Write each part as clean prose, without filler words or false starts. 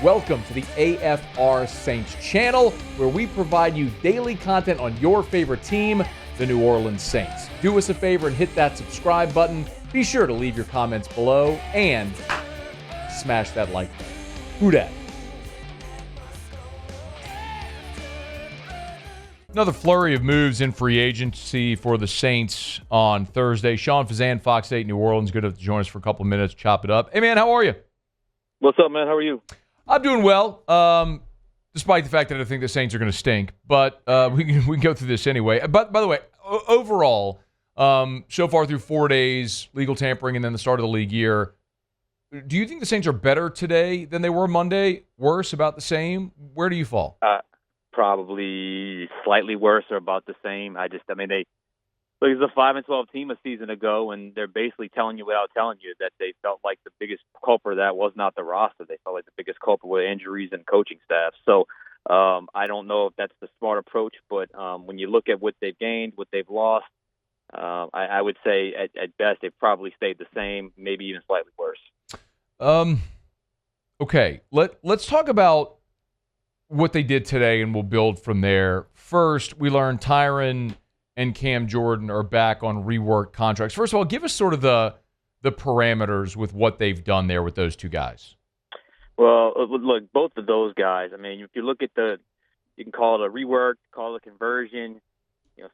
Welcome to the AFR Saints channel, where we provide you daily content on your favorite team, the New Orleans Saints. Do us a favor and hit that subscribe button. Be sure to leave your comments below and smash that like button. Who dat? Another flurry of moves in free agency for the Saints on Thursday. Sean Fazende, Fox 8 New Orleans, good to join us for a couple of minutes, chop it up. Hey, man, how are you? What's up, man? How are you? I'm doing well, despite the fact that I think the Saints are going to stink. But we can go through this anyway. But by the way, overall, so far through 4 days, legal tampering, and then the start of the league year, do you think the Saints are better today than they were Monday? Worse, about the same? Where do you fall? Probably slightly worse or about the same. They look, it's a 5-12 team a season ago, and they're basically telling you without telling you that they felt like the biggest culprit of that was not the roster. They felt like the biggest culprit were injuries and coaching staff. So I don't know if that's the smart approach, but when you look at what they've gained, what they've lost, I would say at best they've probably stayed the same, maybe even slightly worse. Okay, let's talk about what they did today, and we'll build from there. First, we learned Tyrann and Cam Jordan are back on reworked contracts. First of all, give us sort of the parameters with what they've done there with those two guys. Well, look, both of those guys, if you look at you can call it a rework, call it a conversion.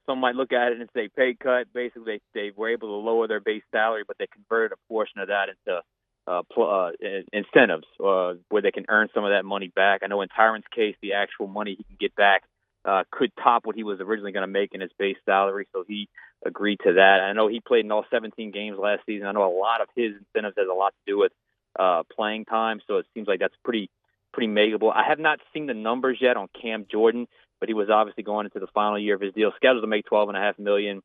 Some might look at it and say pay cut. Basically, they were able to lower their base salary, but they converted a portion of that into incentives where they can earn some of that money back. I know in Tyrann's case, the actual money he can get back could top what he was originally going to make in his base salary, so he agreed to that. I know he played in all 17 games last season. I know a lot of his incentives has a lot to do with playing time, so it seems like that's pretty makeable. I have not seen the numbers yet on Cam Jordan, but he was obviously going into the final year of his deal, scheduled to make $12.5 million.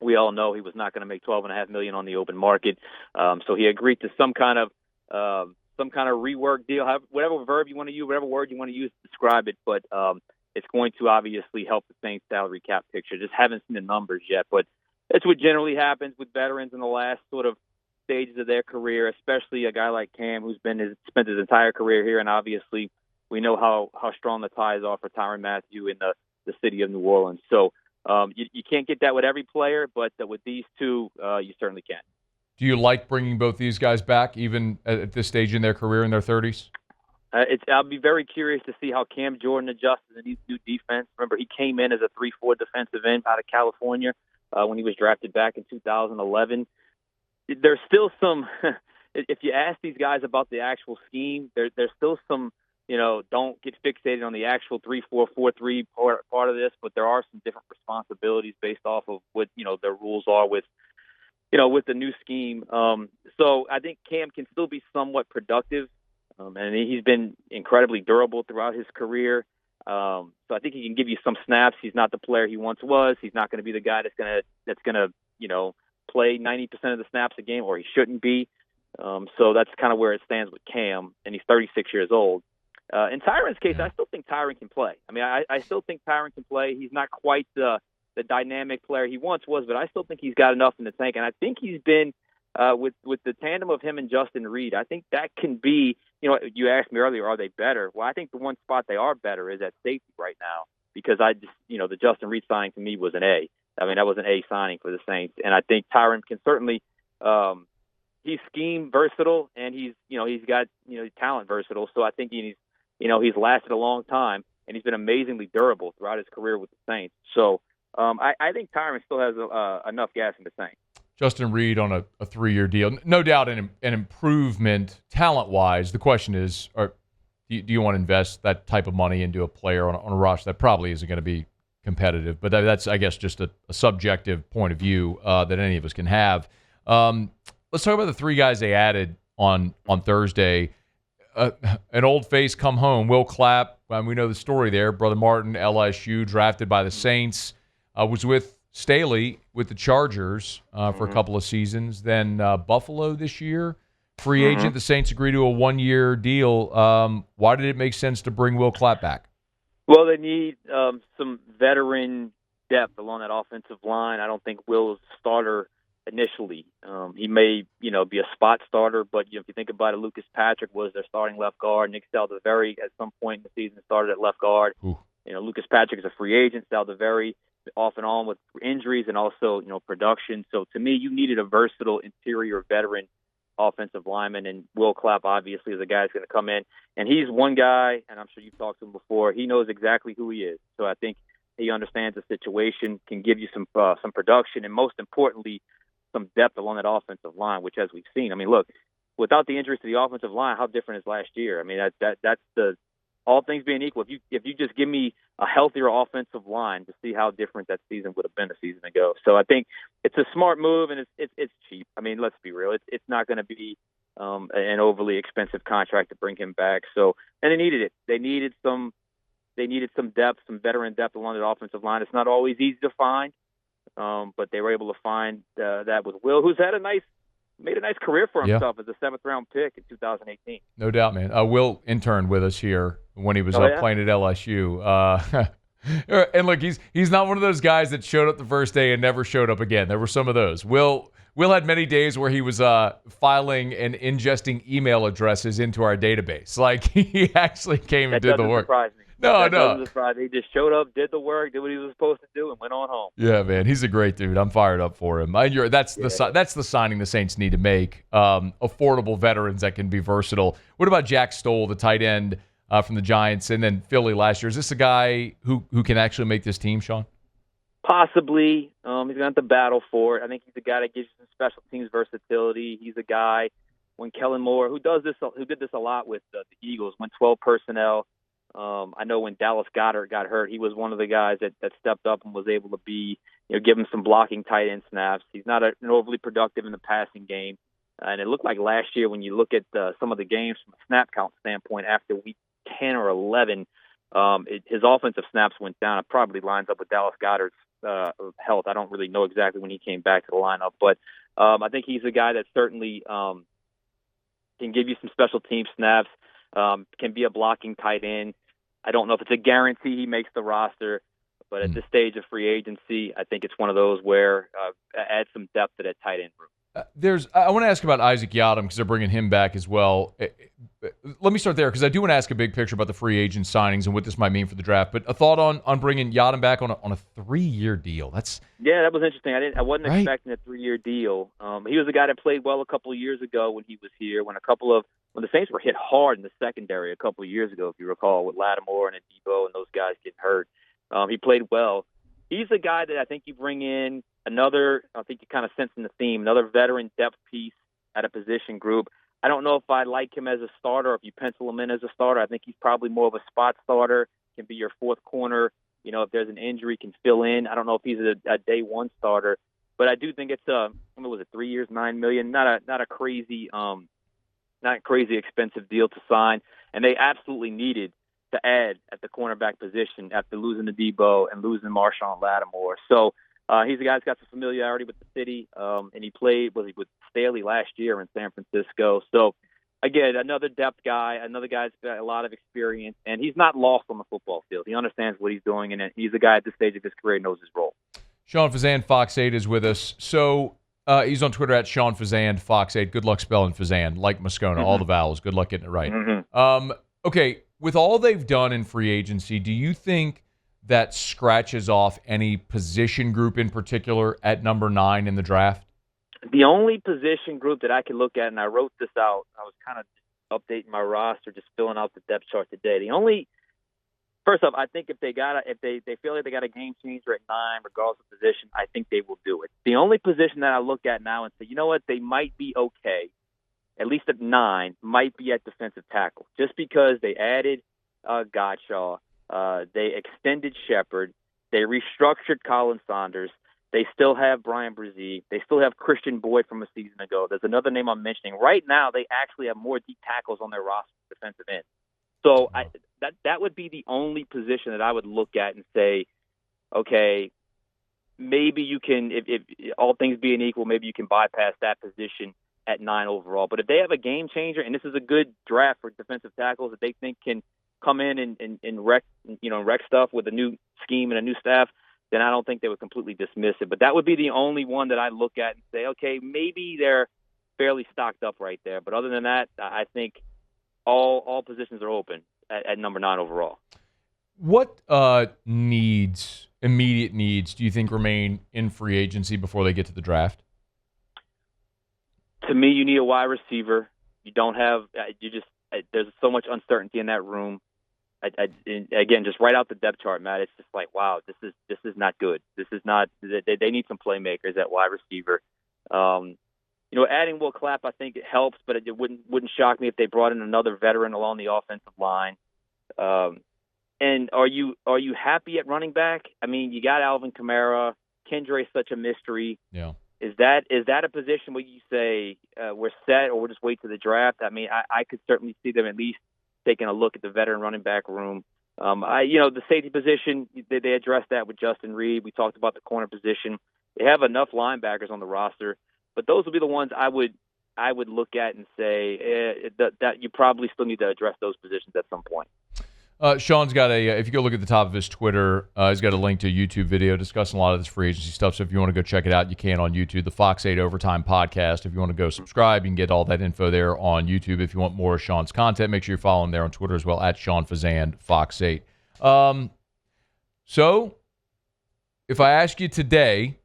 We all know he was not going to make $12.5 million on the open market, so he agreed to some kind of rework deal, whatever verb you want to use, whatever word you want to use to describe it, but it's going to obviously help the Saints salary cap picture. Just haven't seen the numbers yet, but that's what generally happens with veterans in the last sort of stages of their career, especially a guy like Cam who's spent his entire career here, and obviously we know how strong the ties are for Tyrann Mathieu in the city of New Orleans. So you can't get that with every player, but with these two, you certainly can. Do you like bringing both these guys back, even at this stage in their career, in their 30s? I'll be very curious to see how Cam Jordan adjusts to the new defense. Remember, he came in as a 3-4 defensive end out of California when he was drafted back in 2011. There's still some – if you ask these guys about the actual scheme, there's still some – don't get fixated on the actual 3-4-4-3 part of this, but there are some different responsibilities based off of what, their rules are with the new scheme. So I think Cam can still be somewhat productive. And he's been incredibly durable throughout his career. So I think he can give you some snaps. He's not the player he once was. He's not going to be the guy that's gonna play 90% of the snaps a game, or he shouldn't be. So that's kind of where it stands with Cam, and he's 36 years old. In Tyrann's case, I still think Tyrann can play. I still think Tyrann can play. He's not quite the dynamic player he once was, but I still think he's got enough in the tank. And I think he's been with the tandem of him and Justin Reed, I think that can be, you asked me earlier, are they better? Well, I think the one spot they are better is at safety right now, because the Justin Reed signing to me was an A. That was an A signing for the Saints. And I think Tyrann can certainly, he's scheme versatile, and he's got, talent versatile. So I think he's lasted a long time, and he's been amazingly durable throughout his career with the Saints. So I think Tyrann still has enough gas in the tank. Justin Reed on a 3-year deal. No doubt an improvement talent-wise. The question is, do you want to invest that type of money into a player on a roster that probably isn't going to be competitive? But that's, I guess, just a subjective point of view that any of us can have. Let's talk about the three guys they added on Thursday. An old face come home, Will Clapp. We know the story there. Brother Martin, LSU, drafted by the Saints, was with Staley with the Chargers for a couple of seasons, then Buffalo this year. Free agent, the Saints agreed to a 1-year deal. Why did it make sense to bring Will Clapp back? Well, they need some veteran depth along that offensive line. I don't think Will is a starter initially. He may, be a spot starter, but if you think about it, Lucas Patrick was their starting left guard. Nick Saldiveri at some point in the season started at left guard. Ooh. Lucas Patrick is a free agent. Saldiveri off and on with injuries and also, production. So to me, you needed a versatile interior veteran offensive lineman, and Will Clapp obviously is a guy that's going to come in. And he's one guy, and I'm sure you've talked to him before, he knows exactly who he is. So I think he understands the situation, can give you some production, and most importantly, some depth along that offensive line, which, as we've seen, I mean, look, without the injuries to the offensive line, how different is last year? I mean, that's the all things being equal. If you just give me a healthier offensive line, to see how different that season would have been a season ago. So I think it's a smart move, and it's cheap. I mean, let's be real. It's not going to be an overly expensive contract to bring him back. So, and they needed it. They needed some depth, some veteran depth along the offensive line. It's not always easy to find, but they were able to find that with Will, who's made a nice career for himself as a 7th-round pick in 2018. No doubt, man. Will interned with us here when he was playing at LSU. And look, he's not one of those guys that showed up the first day and never showed up again. There were some of those. Will had many days where he was filing and ingesting email addresses into our database. Like, he actually came and did the work. Surprise me. No. He just showed up, did the work, did what he was supposed to do, and went on home. Yeah, man, he's a great dude. I'm fired up for him. That's the signing the Saints need to make. Affordable veterans that can be versatile. What about Jack Stoll, the tight end from the Giants, and then Philly last year? Is this a guy who can actually make this team, Sean? Possibly. He's going to have to battle for it. I think he's a guy that gives you some special teams versatility. He's a guy, when Kellen Moore, who did this a lot with the Eagles, went 12 personnel. I know when Dallas Goedert got hurt, he was one of the guys that stepped up and was able to be, give him some blocking tight end snaps. He's not overly productive in the passing game. And it looked like last year, when you look at some of the games from a snap count standpoint, after week 10 or 11, his offensive snaps went down. It probably lines up with Dallas Goedert's health. I don't really know exactly when he came back to the lineup, but I think he's a guy that certainly can give you some special team snaps, can be a blocking tight end. I don't know if it's a guarantee he makes the roster, but at this stage of free agency, I think it's one of those where add some depth to that tight end room. I want to ask about Isaac Yiadom because they're bringing him back as well. Let me start there because I do want to ask a big picture about the free agent signings and what this might mean for the draft. But a thought on bringing Yiadom back on a 3-year deal. That was interesting. I wasn't expecting a 3-year deal. He was a guy that played well a couple of years ago when he was here. When the Saints were hit hard in the secondary a couple of years ago, if you recall, with Lattimore and Adebo and those guys getting hurt. He played well. He's a guy that I think you bring in I think you kind of sensing the theme, another veteran depth piece at a position group. I don't know if I like him as a starter or if you pencil him in as a starter. I think he's probably more of a spot starter, can be your fourth corner. If there's an injury, can fill in. I don't know if he's a day one starter, but I do think it's was it 3 years, $9 million? Not a crazy expensive deal to sign, and they absolutely needed to add at the cornerback position after losing Adebo and losing Marshawn Lattimore. So he's a guy that's got some familiarity with the city, and he played with Staley last year in San Francisco. So, again, another depth guy, another guy that's got a lot of experience, and he's not lost on the football field. He understands what he's doing, and he's a guy at this stage of his career knows his role. Sean Fazende, Fox 8, is with us. So he's on Twitter at Sean Fazende, Fox 8. Good luck spelling Fazende, like Moscona, all the vowels. Good luck getting it right. Okay, with all they've done in free agency, do you think that scratches off any position group in particular at number 9 in the draft? The only position group that I can look at, and I wrote this out, I was kind of updating my roster, just filling out the depth chart today. First off, I think if they feel like they got a game changer at 9, regardless of position, I think they will do it. The only position that I look at now and say, you know what, they might be okay, at least at 9, might be at defensive tackle, just because they added Gottschall. They extended Shepard. They restructured Colin Saunders. They still have Brian Brzee. They still have Christian Boyd from a season ago. There's another name I'm mentioning. Right now, they actually have more deep tackles on their roster defensive end. So that would be the only position that I would look at and say, okay, maybe you can, if all things being equal, maybe you can bypass that position at 9 overall. But if they have a game changer, and this is a good draft for defensive tackles that they think can come in and wreck stuff with a new scheme and a new staff, then I don't think they would completely dismiss it. But that would be the only one that I look at and say, okay, maybe they're fairly stocked up right there. But other than that, I think all positions are open at number 9 overall. What immediate needs, do you think remain in free agency before they get to the draft? To me, you need a wide receiver. You don't have there's so much uncertainty in that room. Again, just right out the depth chart, Matt, it's just like, wow, this is not good. This is not. They need some playmakers at wide receiver. Adding Will Clapp, I think it helps, but it wouldn't shock me if they brought in another veteran along the offensive line. And are you happy at running back? I mean, you got Alvin Kamara. Kendre's such a mystery. Yeah. Is that a position where you say we're set, or we'll just wait to the draft? I mean, I could certainly see them at least taking a look at the veteran running back room. The safety position, they addressed that with Justin Reed. We talked about the corner position. They have enough linebackers on the roster, but those would be the ones I would look at and say that you probably still need to address those positions at some point. Sean's got if you go look at the top of his Twitter, he's got a link to a YouTube video discussing a lot of this free agency stuff. So if you want to go check it out, you can on YouTube, the Fox 8 Overtime Podcast. If you want to go subscribe, you can get all that info there on YouTube. If you want more of Sean's content, make sure you follow him there on Twitter as well, at Sean Fazende, Fox 8. So if I ask you today,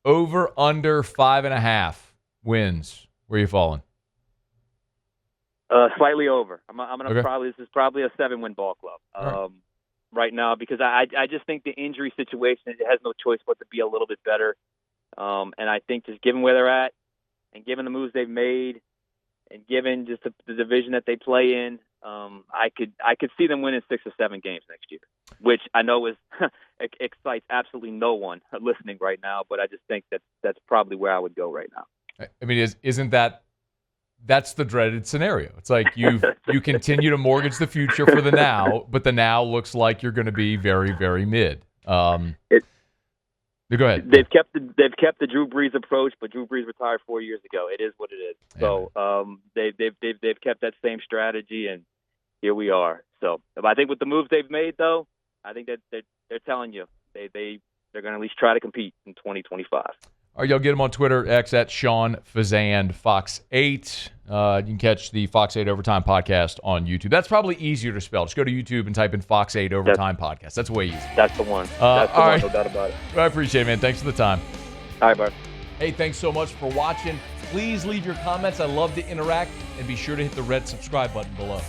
over, under 5.5 wins, where are you falling? Slightly over. I'm gonna okay. This is probably a 7-win ball club right now, because I just think the injury situation, it has no choice but to be a little bit better. And I think just given where they're at, and given the moves they've made, and given just the division that they play in, I could see them winning 6 or 7 games next year, which I know excites absolutely no one listening right now. But I just think that's probably where I would go right now. I mean, isn't that's the dreaded scenario? It's like you continue to mortgage the future for the now, but the now looks like you're going to be very, very mid. Go ahead. They've kept the Drew Brees approach, but Drew Brees retired 4 years ago. It is what it is. So they've kept that same strategy, and here we are. So I think with the moves they've made, though, I think that they're telling you they're going to at least try to compete in 2025. All right, y'all get him on Twitter, X at Sean Fazende, Fox 8. You can catch the Fox 8 Overtime Podcast on YouTube. That's probably easier to spell. Just go to YouTube and type in Fox 8 Overtime Podcast. That's way easier. That's the one. That's the one, no doubt about it. I appreciate it, man. Thanks for the time. All right, bud. Hey, thanks so much for watching. Please leave your comments. I love to interact. And be sure to hit the red subscribe button below.